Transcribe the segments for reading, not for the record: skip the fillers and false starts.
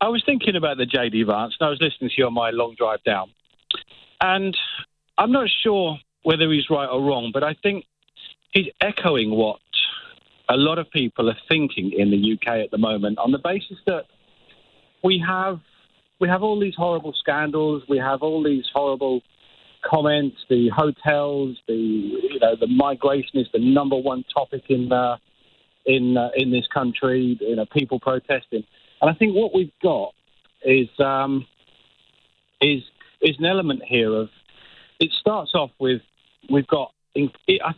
I was thinking about the JD Vance, and I was listening to you on my long drive down. And I'm not sure whether he's right or wrong, but I think he's echoing what a lot of people are thinking in the UK at the moment, on the basis that we have all these horrible scandals, we have all these horrible comments, the hotels, the migration is the number one topic in this country, people protesting. And I think what we've got is an element here of, it starts off with, I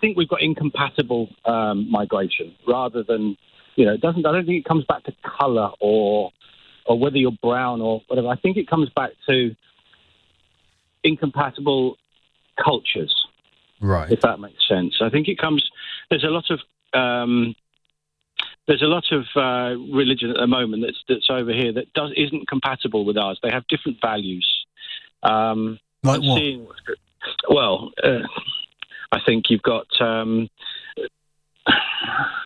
think we've got incompatible migration rather than, I don't think it comes back to colour or whether you're brown or whatever. I think it comes back to incompatible cultures, right? If that makes sense. I think it comes. There's a lot of religion at the moment that's over here that isn't compatible with ours. They have different values. Like what? I think you've got.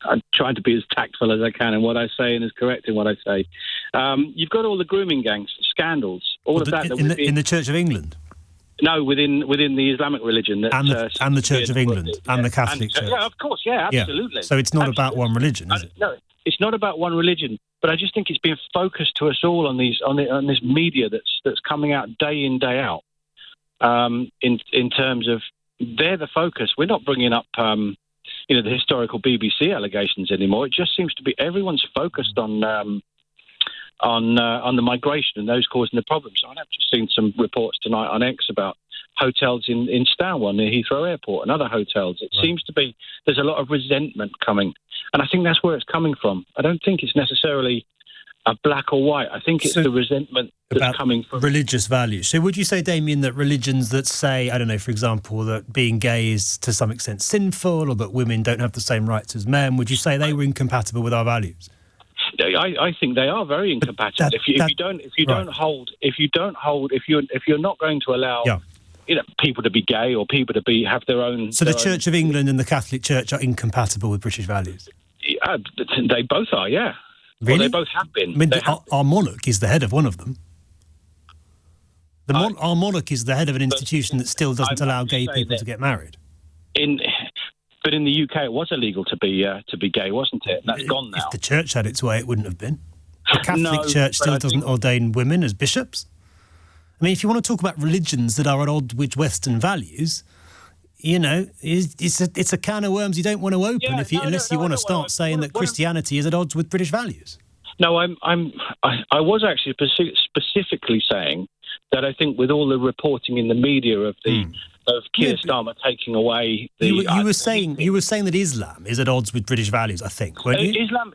I'm trying to be as tactful as I can in what I say and as correct in what I say. You've got all the grooming gangs, scandals, that. In the Church of England? No, within the Islamic religion. And the Church of England and the Catholic Church. Yeah, of course, yeah, absolutely. Yeah. So it's not about one religion, is it? No, it's not about one religion. But I just think it's being focused to us all on this media that's coming out day in, day out. In terms of they're the focus. We're not bringing up the historical BBC allegations anymore. It just seems to be everyone's focused on the migration and those causing the problems. I've just seen some reports tonight on X about hotels in Stanwell near Heathrow Airport and other hotels. It seems to be there's a lot of resentment coming, and I think that's where it's coming from. I don't think it's necessarily a black or white. I think it's the resentment that's coming from religious values. So would you say, Damien, that religions that say, I don't know, for example, that being gay is to some extent sinful or that women don't have the same rights as men, would you say they were incompatible with our values? I think they are very incompatible. If you're not going to allow people to be gay or people to have their own. So the Church of England and the Catholic Church are incompatible with British values. They both are, yeah. Really? Well, they both have been. I mean, our monarch is the head of one of them. Our monarch is the head of an institution that still doesn't allow gay people to get married. But in the UK, it was illegal to be gay, wasn't it? And that's gone now. If the church had its way, it wouldn't have been. The Catholic Church still doesn't ordain women as bishops. I mean, if you want to talk about religions that are at odds with Western values, it's a can of worms you don't want to open unless you want to start saying that Christianity is at odds with British values. No, I was actually specifically saying that I think with all the reporting in the media of Keir Starmer taking away the... You were saying that Islam is at odds with British values, I think, weren't you? Islam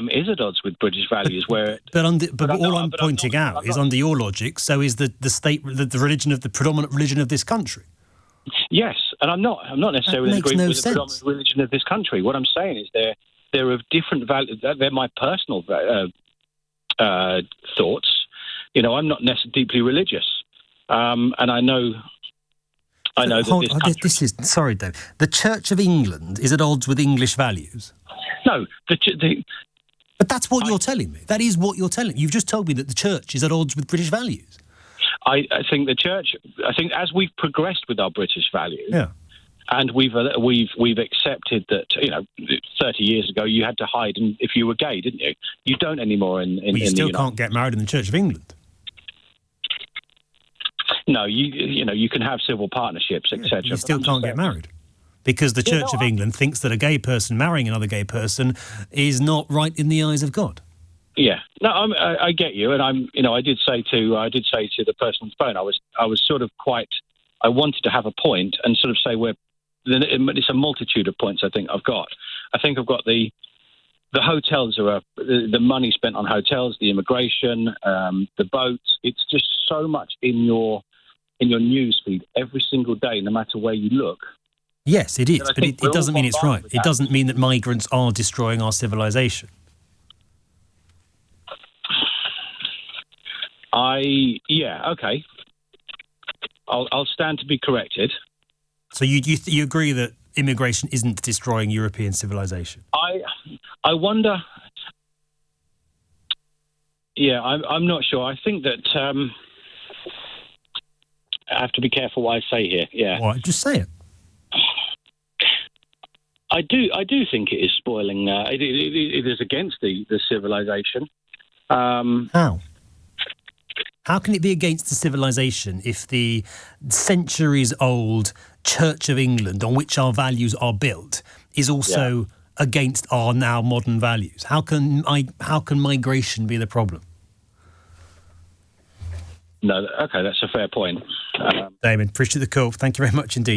is at odds with British values, But all I'm pointing out is, under your logic, so is the state, the religion of the predominant religion of this country. Yes, and I'm not necessarily agreeing with the predominant religion of this country. What I'm saying is they're of different values. They're my personal thoughts. I'm not necessarily deeply religious, and I know that this is sorry, Dave. The Church of England is at odds with English values. No, but that's what you're telling me. That is what you're telling me. You've just told me that the church is at odds with British values. I think the church. I think as we've progressed with our British values, and we've accepted that 30 years ago you had to hide if you were gay, didn't you? You don't anymore in you still can't get married in the Church of England. No, you can have civil partnerships, etc. You still can't get married because the Church of England thinks that a gay person marrying another gay person is not right in the eyes of God. Yeah, no, I get you, and I did say to the person on the phone, I was sort of I wanted to have a point and sort of say it's a multitude of points. I think I've got the hotels are the money spent on hotels, the immigration, the boats. It's just so much in your news feed every single day, no matter where you look. Yes, it is, but it doesn't mean it's right. It doesn't mean that migrants are destroying our civilization. Okay. I'll stand to be corrected. So you agree that immigration isn't destroying European civilization? I wonder. Yeah, I'm not sure. I think that I have to be careful what I say here. Yeah. All right, just say it. I do think it is spoiling. It is against the civilization. How? How can it be against the civilization if the centuries-old Church of England, on which our values are built, is also against our now modern values? How can migration be the problem? No, okay, that's a fair point. Damien, appreciate the call. Thank you very much indeed.